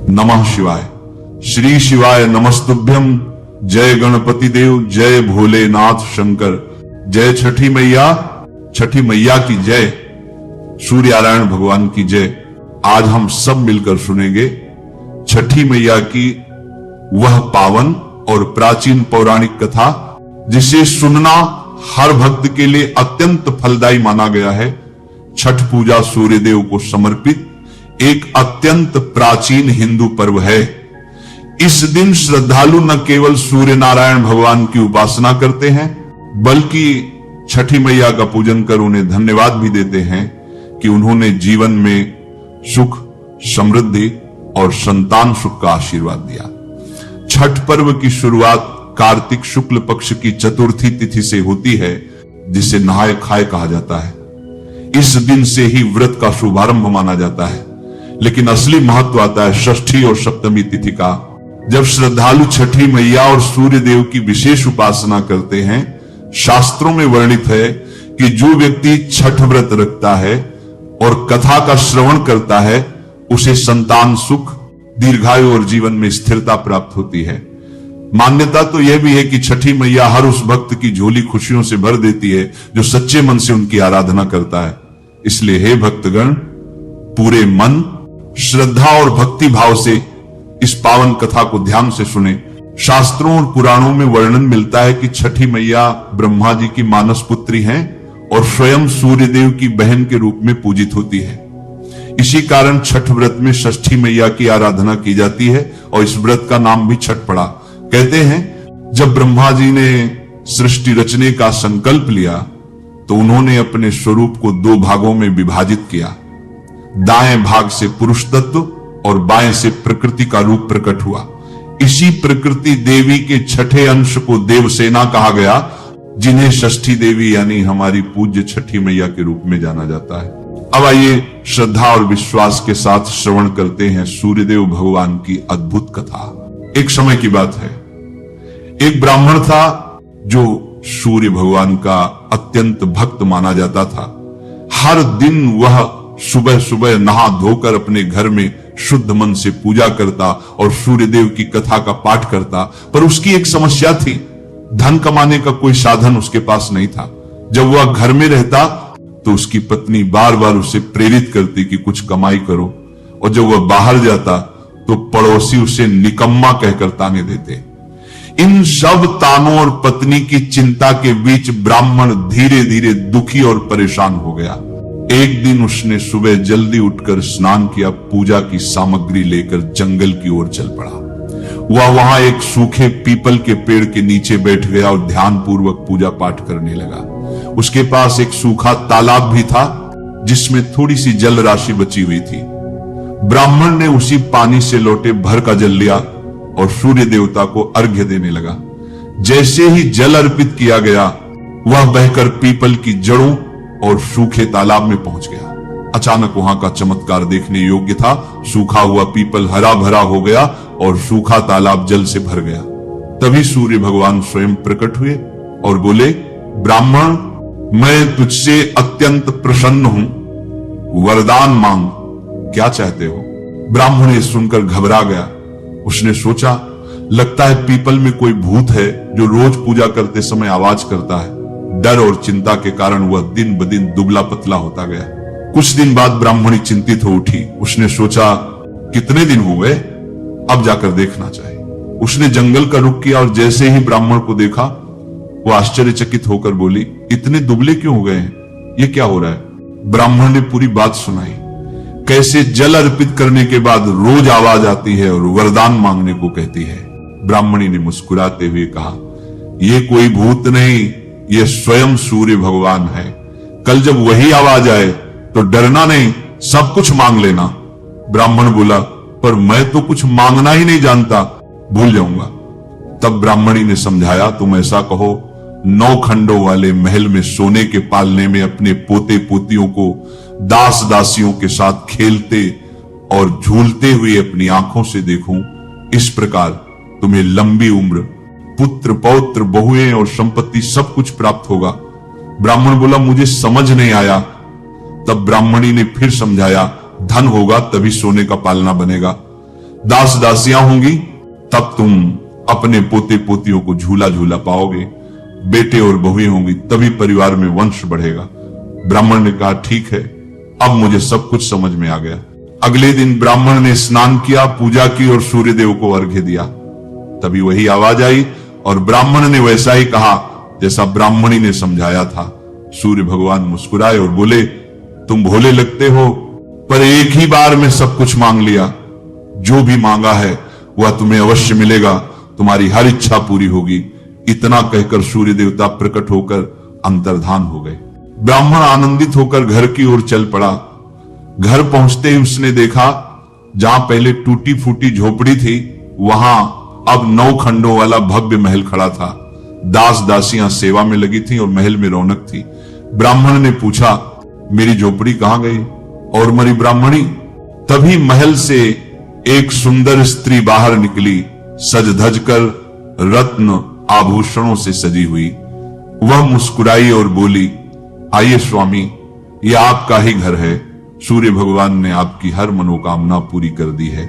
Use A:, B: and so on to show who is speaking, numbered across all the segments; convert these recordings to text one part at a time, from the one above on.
A: नमः शिवाय। श्री शिवाय नमस्तुभ्यम। जय गणपति देव, जय भोलेनाथ शंकर, जय छठी मैया। छठी मैया की जय, सूर्यनारायण भगवान की जय। आज हम सब मिलकर सुनेंगे छठी मैया की वह पावन और प्राचीन पौराणिक कथा जिसे सुनना हर भक्त के लिए अत्यंत फलदायी माना गया है। छठ पूजा सूर्यदेव को समर्पित एक अत्यंत प्राचीन हिंदू पर्व है। इस दिन श्रद्धालु न केवल सूर्य नारायण भगवान की उपासना करते हैं, बल्कि छठी मैया का पूजन कर उन्हें धन्यवाद भी देते हैं कि उन्होंने जीवन में सुख, समृद्धि और संतान सुख का आशीर्वाद दिया। छठ पर्व की शुरुआत कार्तिक शुक्ल पक्ष की चतुर्थी तिथि से होती है, जिसे नहाय खाए कहा जाता है। इस दिन से ही व्रत का शुभारंभ माना जाता है, लेकिन असली महत्व आता है षष्ठी और सप्तमी तिथि का, जब श्रद्धालु छठी मैया और सूर्य देव की विशेष उपासना करते हैं। शास्त्रों में वर्णित है कि जो व्यक्ति छठ व्रत रखता है और कथा का श्रवण करता है, उसे संतान सुख, दीर्घायु और जीवन में स्थिरता प्राप्त होती है। मान्यता तो यह भी है कि छठी मैया हर उस भक्त की झोली खुशियों से भर देती है जो सच्चे मन से उनकी आराधना करता है। इसलिए हे भक्तगण, पूरे मन, श्रद्धा और भक्ति भाव से इस पावन कथा को ध्यान से सुने। शास्त्रों और पुराणों में वर्णन मिलता है कि छठी मैया ब्रह्मा जी की मानस पुत्री हैं और स्वयं सूर्यदेव की बहन के रूप में पूजित होती है। इसी कारण छठ व्रत में षष्ठी मैया की आराधना की जाती है और इस व्रत का नाम भी छठ पड़ा। कहते हैं जब ब्रह्मा जी ने सृष्टि रचने का संकल्प लिया तो उन्होंने अपने स्वरूप को दो भागों में विभाजित किया। दाएं भाग से पुरुष तत्व और बाएं से प्रकृति का रूप प्रकट हुआ। इसी प्रकृति देवी के छठे अंश को देवसेना कहा गया, जिन्हें षष्ठी देवी यानी हमारी पूज्य छठी मैया के रूप में जाना जाता है। अब आइए श्रद्धा और विश्वास के साथ श्रवण करते हैं सूर्यदेव भगवान की अद्भुत कथा। एक समय की बात है, एक ब्राह्मण था जो सूर्य भगवान का अत्यंत भक्त माना जाता था। हर दिन वह सुबह सुबह नहा धोकर अपने घर में शुद्ध मन से पूजा करता और सूर्यदेव की कथा का पाठ करता। पर उसकी एक समस्या थी, धन कमाने का कोई साधन उसके पास नहीं था। जब वह घर में रहता तो उसकी पत्नी बार बार उसे प्रेरित करती कि कुछ कमाई करो, और जब वह बाहर जाता तो पड़ोसी उसे निकम्मा कहकर ताने देते। इन सब तानों और पत्नी की चिंता के बीच ब्राह्मण धीरे धीरे दुखी और परेशान हो गया। एक दिन उसने सुबह जल्दी उठकर स्नान किया, पूजा की सामग्री लेकर जंगल की ओर चल पड़ा। वह वहां एक सूखे पीपल के पेड़ के नीचे बैठ गया और ध्यान पूर्वक पूजा पाठ करने लगा। उसके पास एक सूखा तालाब भी था जिसमें थोड़ी सी जल राशि बची हुई थी। ब्राह्मण ने उसी पानी से लोटे भर का जल लिया और सूर्य देवता को अर्घ्य देने लगा। जैसे ही जल अर्पित किया गया, वह बहकर पीपल की जड़ों और सूखे तालाब में पहुंच गया। अचानक वहां का चमत्कार देखने योग्य था। सूखा हुआ पीपल हरा भरा हो गया और सूखा तालाब जल से भर गया। तभी सूर्य भगवान स्वयं प्रकट हुए और बोले, ब्राह्मण, मैं तुझसे अत्यंत प्रसन्न हूं, वरदान मांग, क्या चाहते हो? ब्राह्मण ये सुनकर घबरा गया। उसने सोचा, लगता है पीपल में कोई भूत है जो रोज पूजा करते समय आवाज करता है। डर और चिंता के कारण वह दिन ब दिन दुबला पतला होता गया। कुछ दिन बाद ब्राह्मणी चिंतित हो उठी। उसने सोचा, कितने दिन हुए, अब जाकर देखना चाहिए। उसने जंगल का रुख किया और जैसे ही ब्राह्मण को देखा, वो आश्चर्यचकित होकर बोली, इतने दुबले क्यों हो गए हैं, ये क्या हो रहा है? ब्राह्मण ने पूरी बात सुनाई, कैसे जल अर्पित करने के बाद रोज आवाज आती है और वरदान मांगने को कहती है। ब्राह्मणी ने मुस्कुराते हुए कहा, ये कोई भूत नहीं, ये स्वयं सूर्य भगवान है। कल जब वही आवाज आए तो डरना नहीं, सब कुछ मांग लेना। ब्राह्मण बोला, पर मैं तो कुछ मांगना ही नहीं जानता, भूल जाऊंगा। तब ब्राह्मणी ने समझाया, तुम ऐसा कहो, 9 खंडों वाले महल में सोने के पालने में अपने पोते पोतियों को दास दासियों के साथ खेलते और झूलते हुए अपनी आंखों से देखूं, इस प्रकार तुम्हें लंबी उम्र, पुत्र पौत्र बहुएं और संपत्ति सब कुछ प्राप्त होगा। ब्राह्मण बोला, मुझे समझ नहीं आया। तब ब्राह्मणी ने फिर समझाया, धन होगा तभी सोने का पालना बनेगा। दास दासियां होंगी, तब तुम अपने पोते पोतियों को झूला झूला पाओगे। बेटे और बहुएं होंगी, तभी परिवार में वंश बढ़ेगा। ब्राह्मण ने कहा, ठीक है, अब मुझे सब कुछ समझ में आ गया। अगले दिन ब्राह्मण ने स्नान किया, पूजा की और सूर्यदेव को अर्घ्य दिया। तभी वही आवाज आई और ब्राह्मण ने वैसा ही कहा जैसा ब्राह्मणी ने समझाया था। सूर्य भगवान मुस्कुराए और बोले, तुम भोले लगते हो, पर एक ही बार में सब कुछ मांग लिया। जो भी मांगा है वह तुम्हें अवश्य मिलेगा, तुम्हारी हर इच्छा पूरी होगी। इतना कहकर सूर्य देवता प्रकट होकर अंतर्धान हो गए। ब्राह्मण आनंदित होकर घर की ओर चल पड़ा। घर पहुंचते ही उसने देखा, जहां पहले टूटी फूटी झोपड़ी थी, वहां अब 9 खंडों वाला भव्य महल खड़ा था। दास दासियां सेवा में लगी थी और महल में रौनक थी। ब्राह्मण ने पूछा, मेरी झोपड़ी कहां गई और मरी ब्राह्मणी? तभी महल से एक सुंदर स्त्री बाहर निकली, सज धज कर रत्न आभूषणों से सजी हुई। वह मुस्कुराई और बोली, आइए स्वामी, यह आपका ही घर है। सूर्य भगवान ने आपकी हर मनोकामना पूरी कर दी है।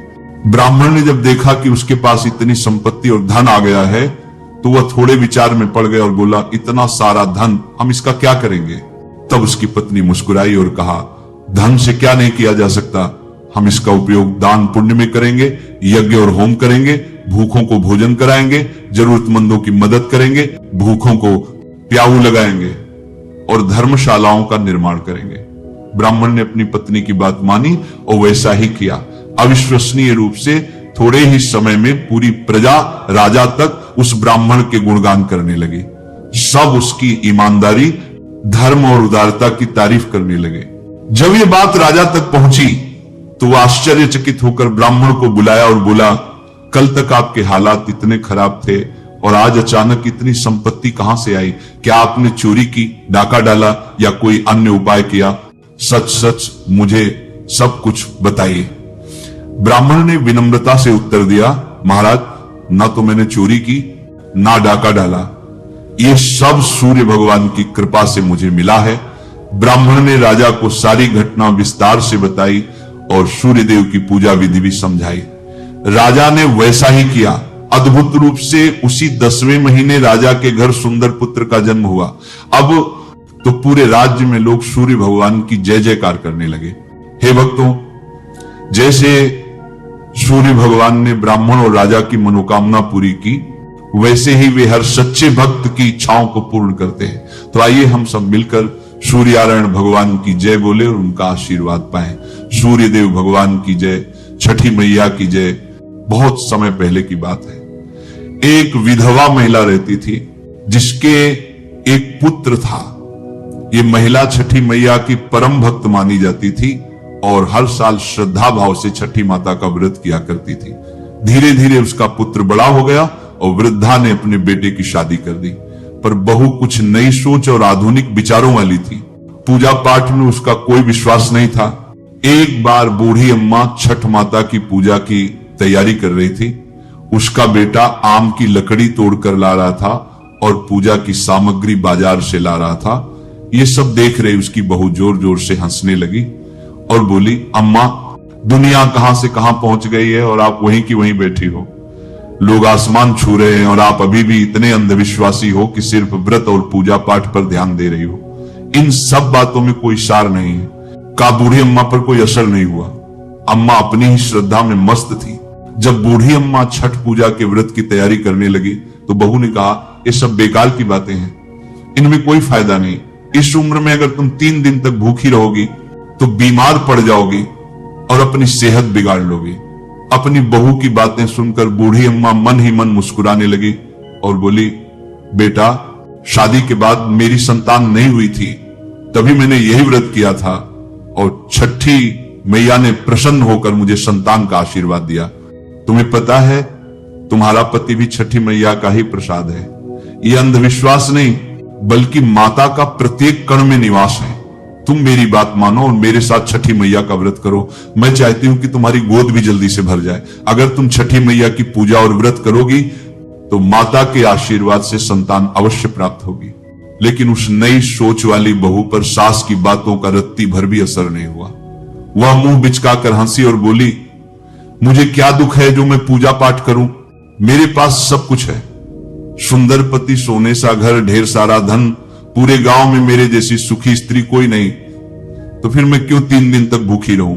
A: ब्राह्मण ने जब देखा कि उसके पास इतनी संपत्ति और धन आ गया है, तो वह थोड़े विचार में पड़ गया और बोला, इतना सारा धन हम इसका क्या करेंगे? तब उसकी पत्नी मुस्कुराई और कहा, धन से क्या नहीं किया जा सकता, हम इसका उपयोग दान पुण्य में करेंगे, यज्ञ और होम करेंगे, भूखों को भोजन कराएंगे, जरूरतमंदों की मदद करेंगे, भूखों को प्याऊ लगाएंगे और धर्मशालाओं का निर्माण करेंगे। ब्राह्मण ने अपनी पत्नी की बात मानी और वैसा ही किया। अविश्वसनीय रूप से थोड़े ही समय में पूरी प्रजा, राजा तक उस ब्राह्मण के गुणगान करने लगी। सब उसकी ईमानदारी, धर्म और उदारता की तारीफ करने लगे। जब ये बात राजा तक पहुंची तो वह आश्चर्यचकित होकर ब्राह्मण को बुलाया और बोला, कल तक आपके हालात इतने खराब थे और आज अचानक इतनी संपत्ति कहां से आई? क्या आपने चोरी की, डाका डाला या कोई अन्य उपाय किया? सच सच मुझे सब कुछ बताइए। ब्राह्मण ने विनम्रता से उत्तर दिया, महाराज, ना तो मैंने चोरी की, ना डाका डाला, ये सब सूर्य भगवान की कृपा से मुझे मिला है। ब्राह्मण ने राजा को सारी घटना विस्तार से बताई और सूर्यदेव की पूजा विधि भी समझाई। राजा ने वैसा ही किया। अद्भुत रूप से उसी 10वें महीने राजा के घर सुंदर पुत्र का जन्म हुआ। अब तो पूरे राज्य में लोग सूर्य भगवान की जय जयकार करने लगे। हे भक्तों, जैसे सूर्य भगवान ने ब्राह्मण और राजा की मनोकामना पूरी की, वैसे ही वे हर सच्चे भक्त की इच्छाओं को पूर्ण करते हैं। तो आइए हम सब मिलकर सूर्यनारायण भगवान की जय बोले और उनका आशीर्वाद पाएं। सूर्यदेव भगवान की जय, छठी मैया की जय। बहुत समय पहले की बात है, एक विधवा महिला रहती थी जिसके एक पुत्र था। ये महिला छठी मैया की परम भक्त मानी जाती थी और हर साल श्रद्धा भाव से छठी माता का व्रत किया करती थी। धीरे धीरे उसका पुत्र बड़ा हो गया और वृद्धा ने अपने बेटे की शादी कर दी। पर बहू कुछ नई सोच और आधुनिक विचारों वाली थी। पूजा पाठ में उसका कोई विश्वास नहीं था। एक बार बूढ़ी अम्मा छठ माता की पूजा की तैयारी कर रही थी। उसका बेटा आम की लकड़ी तोड़कर ला रहा था और पूजा की सामग्री बाजार से ला रहा था। ये सब देख रही उसकी बहू जोर जोर से हंसने लगी और बोली, अम्मा, दुनिया कहां से कहां पहुंच गई है और आप वहीं की वहीं बैठी हो। लोग आसमान छू रहे हैं और आप अभी भी इतने अंधविश्वासी हो कि सिर्फ व्रत और पूजा पाठ पर ध्यान दे रही हो। इन सब बातों में कोई सार नहीं है। का बूढ़ी अम्मा पर कोई असर नहीं हुआ। अम्मा अपनी ही श्रद्धा में मस्त थी। जब बूढ़ी अम्मा छठ पूजा के व्रत की तैयारी करने लगी तो बहू ने कहा, ये सब बेकार की बातें हैं, इनमें कोई फायदा नहीं। इस उम्र में अगर तुम 3 दिन तक भूखी रहोगी तो बीमार पड़ जाओगी और अपनी सेहत बिगाड़ लोगी। अपनी बहू की बातें सुनकर बूढ़ी अम्मा मन ही मन मुस्कुराने लगी और बोली, बेटा, शादी के बाद मेरी संतान नहीं हुई थी, तभी मैंने यही व्रत किया था और छठी मैया ने प्रसन्न होकर मुझे संतान का आशीर्वाद दिया। तुम्हें पता है, तुम्हारा पति भी छठी मैया का ही प्रसाद है। यह अंधविश्वास नहीं बल्कि माता का प्रत्येक कण में निवास है। तुम मेरी बात मानो और मेरे साथ छठी मैया का व्रत करो। मैं चाहती हूं कि तुम्हारी गोद भी जल्दी से भर जाए। अगर तुम छठी मैया की पूजा और व्रत करोगी तो माता के आशीर्वाद से संतान अवश्य प्राप्त होगी। लेकिन उस नई सोच वाली बहू पर सास की बातों का रत्ती भर भी असर नहीं हुआ। वह मुंह बिचकाकर हंसी और बोली, मुझे क्या दुख है जो मैं पूजा पाठ करूं? मेरे पास सब कुछ है, सुंदर पति, सोने सा घर, ढेर सारा धन, पूरे गांव में मेरे जैसी सुखी स्त्री कोई नहीं, तो फिर मैं क्यों 3 दिन तक भूखी रहूं?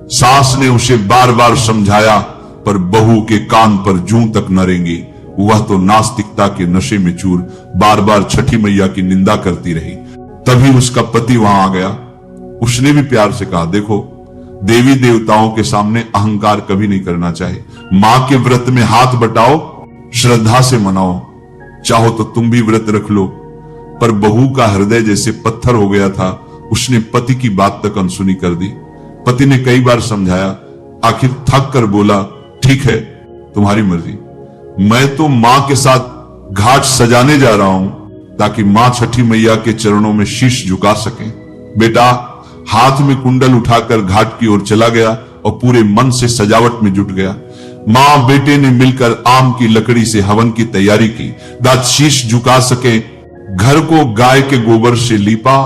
A: सास ने उसे बार बार समझाया, पर बहू के कान पर जूं तक न रेंगी। वह तो नास्तिकता के नशे में चूर बार बार छठी मैया की निंदा करती रही। तभी उसका पति वहां आ गया। उसने भी प्यार से कहा, देखो, देवी देवताओं के सामने अहंकार कभी नहीं करना चाहिए। मां के व्रत में हाथ बटाओ, श्रद्धा से मनाओ, चाहो तो तुम भी व्रत रख लो। पर बहू का हृदय जैसे पत्थर हो गया था, उसने पति की बात तक अनसुनी कर दी। पति ने कई बार समझाया, आखिर थक कर बोला, ठीक है, तुम्हारी मर्जी। मैं तो मां के साथ घाट सजाने जा रहा हूं ताकि मां छठी मैया के चरणों में शीश झुका सके। बेटा हाथ में कुंडल उठाकर घाट की ओर चला गया और पूरे मन से सजावट में जुट गया। मां बेटे ने मिलकर आम की लकड़ी से हवन की तैयारी की, दांत शीश झुका सके। घर को गाय के गोबर से लीपा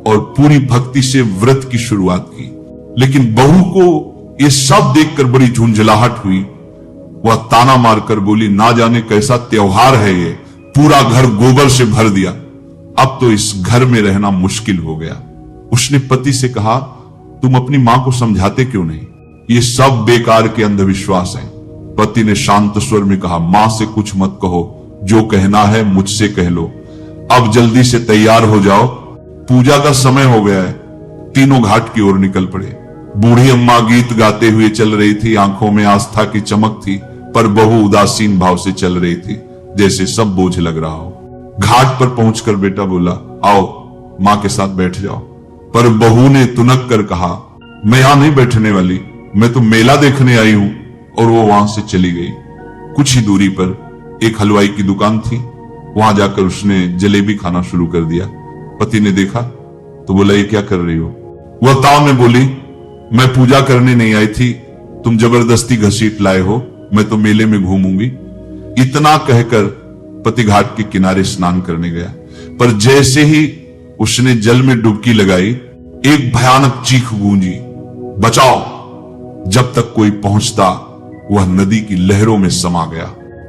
A: और पूरी भक्ति से व्रत की शुरुआत की। लेकिन बहू को यह सब देखकर बड़ी झुंझलाहट हुई। वह ताना मारकर बोली, ना जाने कैसा त्योहार है ये, पूरा घर गोबर से भर दिया, अब तो इस घर में रहना मुश्किल हो गया। उसने पति से कहा, तुम अपनी मां को समझाते क्यों नहीं? ये सब बेकार के अंधविश्वास हैं। पति ने शांत स्वर में कहा, मां से कुछ मत कहो, जो कहना है मुझसे कह लो। अब जल्दी से तैयार हो जाओ, पूजा का समय हो गया है। तीनों घाट की ओर निकल पड़े। बूढ़ी अम्मा गीत गाते हुए चल रही थी, आंखों में आस्था की चमक थी, पर बहू उदासीन भाव से चल रही थी, जैसे सब बोझ लग रहा हो। घाट पर पहुंचकर बेटा बोला, आओ मां के साथ बैठ जाओ। पर बहू ने तुनक कर कहा, मैं यहां नहीं बैठने वाली, मैं तो मेला देखने आई हूं। और वो वहां से चली गई। कुछ ही दूरी पर एक हलवाई की दुकान थी, वहां जाकर उसने जलेबी खाना शुरू कर दिया। पति ने देखा तो बोला, ये क्या कर रही हो? वह ताव में बोली, मैं पूजा करने नहीं आई थी, तुम जबरदस्ती घसीट लाए हो, मैं तो मेले में घूमूंगी। इतना कहकर पति घाट के किनारे स्नान करने गया, पर जैसे ही उसने जल में डुबकी लगाई, एक भयानक चीख गूंजी, बचाओ। जब तक कोई पहुंचता वह नदी की लहरों में समा गया।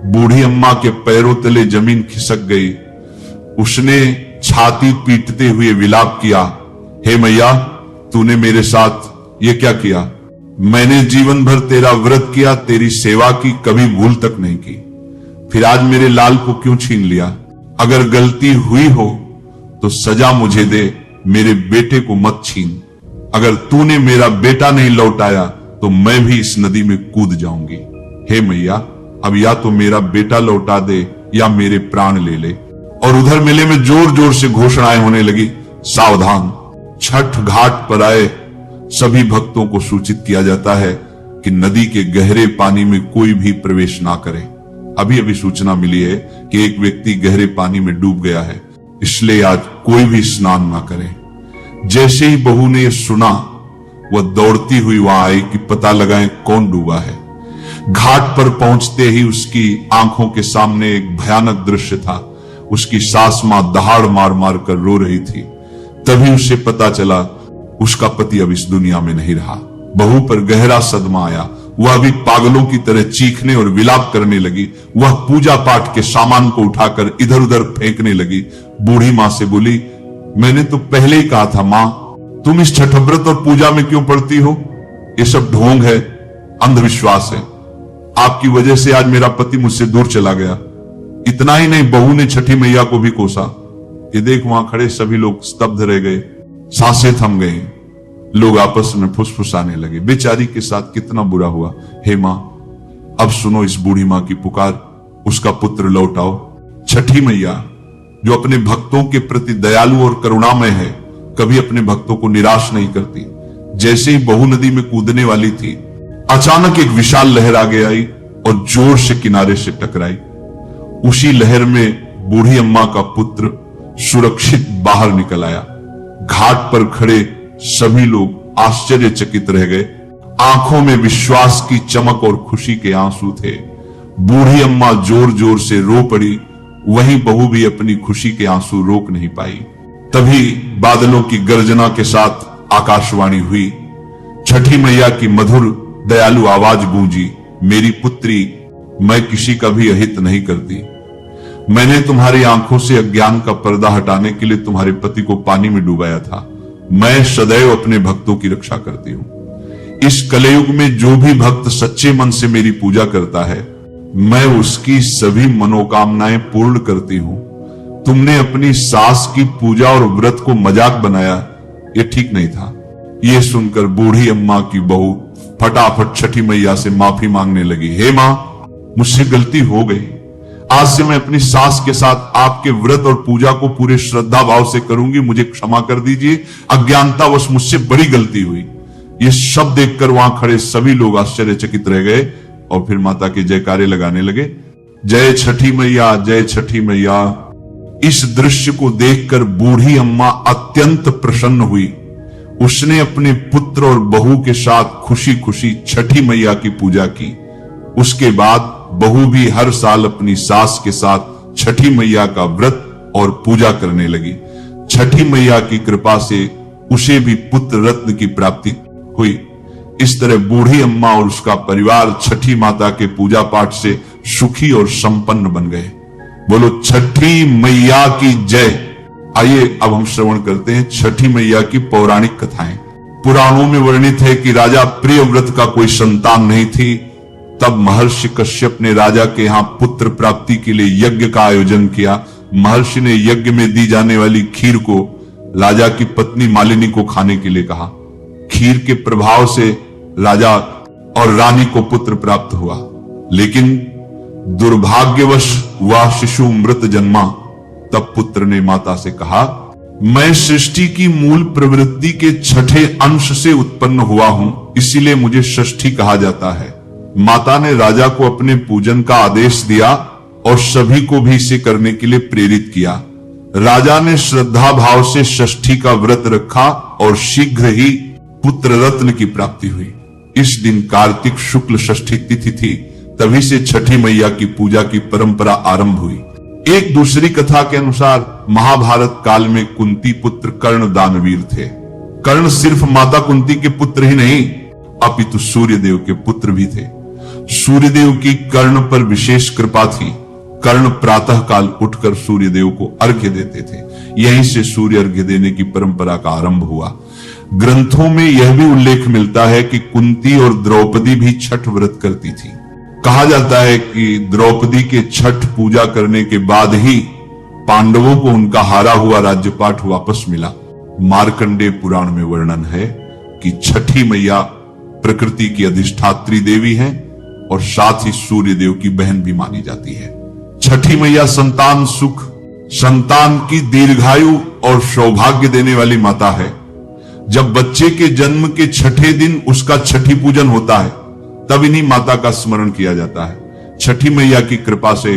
A: बूढ़ी अम्मा के पैरों तले जमीन खिसक गई। उसने छाती पीटते हुए विलाप किया, हे मैया, तूने मेरे साथ ये क्या किया? मैंने जीवन भर तेरा व्रत किया, तेरी सेवा की, कभी भूल तक नहीं की, फिर आज मेरे लाल को क्यों छीन लिया? अगर गलती हुई हो तो सजा मुझे दे, मेरे बेटे को मत छीन। अगर तूने मेरा बेटा नहीं लौटाया तो मैं भी इस नदी में कूद जाऊंगी। हे मैया, अब या तो मेरा बेटा लौटा दे या मेरे प्राण ले ले। और उधर मेले में जोर जोर से घोषणाएं होने लगी, सावधान, छठ घाट पर आए सभी भक्तों को सूचित किया जाता है कि नदी के गहरे पानी में कोई भी प्रवेश ना करे। अभी अभी सूचना मिली है कि एक व्यक्ति गहरे पानी में डूब गया है, इसलिए आज कोई भी स्नान ना करे। जैसे ही बहू ने यह सुना, वह दौड़ती हुई वहां आई कि पता लगाएं कौन डूबा है। घाट पर पहुंचते ही उसकी आंखों के सामने एक भयानक दृश्य था। उसकी सास मां दहाड़ मार मार कर रो रही थी। तभी उसे पता चला उसका पति अब इस दुनिया में नहीं रहा। बहू पर गहरा सदमा आया। वह भी पागलों की तरह चीखने और विलाप करने लगी। वह पूजा पाठ के सामान को उठाकर इधर उधर फेंकने लगी। बूढ़ी मां से बोली, मैंने तो पहले ही कहा था मां, तुम इस छठ व्रत और पूजा में क्यों पड़ती हो? ये सब ढोंग है, अंधविश्वास है। आपकी वजह से आज मेरा पति मुझसे दूर चला गया। इतना ही नहीं, बहू ने छठी मैया को भी कोसा। ये देख, वहां खड़े सभी लोग स्तब्ध रह गए, सांसें थम गई। लोग आपस में फुसफुसाने लगे, बेचारी के साथ कितना बुरा हुआ। हे मां, अब सुनो इस बूढ़ी मां की पुकार, उसका पुत्र लौटाओ। छठी मैया जो अपने भक्तों के प्रति दयालु और करुणामय है, कभी अपने भक्तों को निराश नहीं करती। जैसे ही बहू नदी में कूदने वाली थी, अचानक एक विशाल लहर आगे आई और जोर से किनारे से टकराई। उसी लहर में बूढ़ी अम्मा का पुत्र सुरक्षित बाहर निकल आया। घाट पर खड़े सभी लोग आश्चर्यचकित रह गए। आंखों में विश्वास की चमक और खुशी के आंसू थे। बूढ़ी अम्मा जोर जोर से रो पड़ी, वहीं बहू भी अपनी खुशी के आंसू रोक नहीं पाई। तभी बादलों की गर्जना के साथ आकाशवाणी हुई। छठी मैया की मधुर दयालु आवाज गूंजी, मेरी पुत्री, मैं किसी का भी अहित नहीं करती। मैंने तुम्हारी आंखों से अज्ञान का पर्दा हटाने के लिए तुम्हारे पति को पानी में डुबाया था। मैं सदैव अपने भक्तों की रक्षा करती हूं। इस कलयुग में जो भी भक्त सच्चे मन से मेरी पूजा करता है, मैं उसकी सभी मनोकामनाएं पूर्ण करती हूं। तुमने अपनी सास की पूजा और व्रत को मजाक बनाया, ये ठीक नहीं था। ये सुनकर बूढ़ी अम्मा की बहू फटाफट छठी मैया से माफी मांगने लगी। हे मां, मुझसे गलती हो गई। आज से मैं अपनी सास के साथ आपके व्रत और पूजा को पूरे श्रद्धा भाव से करूंगी, मुझे क्षमा कर दीजिए। अज्ञानतावश मुझसे बड़ी गलती हुई। ये शब्द देखकर वहां खड़े सभी लोग आश्चर्यचकित रह गए और फिर माता के जयकारे लगाने लगे। जय छठी मैया, जय छठी मैया। इस दृश्य को देखकर बूढ़ी अम्मा अत्यंत प्रसन्न हुई। उसने अपने पुत्र और बहू के साथ खुशी खुशी छठी मैया की पूजा की। उसके बाद बहू भी हर साल अपनी सास के साथ छठी मैया का व्रत और पूजा करने लगी। छठी मैया की कृपा से उसे भी पुत्र रत्न की प्राप्ति हुई। इस तरह बूढ़ी अम्मा और उसका परिवार छठी माता के पूजा पाठ से सुखी और संपन्न बन गए। बोलो छठी मैया की जय। आइए अब हम श्रवण करते हैं छठी मैया की पौराणिक कथाएं। पुराणों में वर्णित है कि राजा प्रियव्रत का कोई संतान नहीं थी। तब महर्षि कश्यप ने राजा के यहां पुत्र प्राप्ति के लिए यज्ञ का आयोजन किया। महर्षि ने यज्ञ में दी जाने वाली खीर को राजा की पत्नी मालिनी को खाने के लिए कहा। खीर के प्रभाव से राजा और रानी को पुत्र प्राप्त हुआ, लेकिन दुर्भाग्यवश वह शिशु मृत जन्मा। तब पुत्र ने माता से कहा, मैं सृष्टि की मूल प्रवृत्ति के छठे अंश से उत्पन्न हुआ हूं, इसीलिए मुझे षष्ठी कहा जाता है। माता ने राजा को अपने पूजन का आदेश दिया और सभी को भी इसे करने के लिए प्रेरित किया। राजा ने श्रद्धा भाव से षष्ठी का व्रत रखा और शीघ्र ही पुत्र रत्न की प्राप्ति हुई। इस दिन कार्तिक शुक्ल षष्ठी तिथि थी, तभी से छठी मैया की पूजा की परंपरा आरंभ हुई। एक दूसरी कथा के अनुसार महाभारत काल में कुंती पुत्र कर्ण दानवीर थे। कर्ण सिर्फ माता कुंती के पुत्र ही नहीं, अपितु सूर्यदेव के पुत्र भी थे। सूर्यदेव की कर्ण पर विशेष कृपा थी। कर्ण प्रातः काल उठकर सूर्यदेव को अर्घ्य देते थे। यहीं से सूर्य अर्घ्य देने की परंपरा का आरंभ हुआ। ग्रंथों में यह भी उल्लेख मिलता है कि कुंती और द्रौपदी भी छठ व्रत करती थी। कहा जाता है कि द्रौपदी के छठ पूजा करने के बाद ही पांडवों को उनका हारा हुआ राज्यपाट वापस मिला। मार्कंडेय पुराण में वर्णन है कि छठी मैया प्रकृति की अधिष्ठात्री देवी हैं और साथ ही सूर्य देव की बहन भी मानी जाती है। छठी मैया संतान सुख, संतान की दीर्घायु और सौभाग्य देने वाली माता है। जब बच्चे के जन्म के छठे दिन उसका छठी पूजन होता है, तब इन्हीं माता का स्मरण किया जाता है। छठी मैया की कृपा से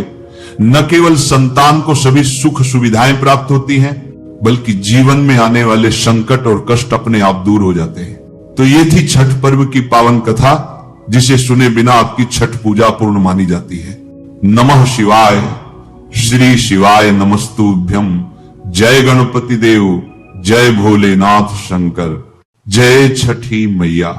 A: न केवल संतान को सभी सुख सुविधाएं प्राप्त होती हैं, बल्कि जीवन में आने वाले संकट और कष्ट अपने आप दूर हो जाते हैं। तो ये थी छठ पर्व की पावन कथा, जिसे सुने बिना आपकी छठ पूजा पूर्ण मानी जाती है। नमः शिवाय। श्री शिवाय नमस्तुभ्यम। जय गणपति देव, जय भोलेनाथ शंकर, जय छठी मैया।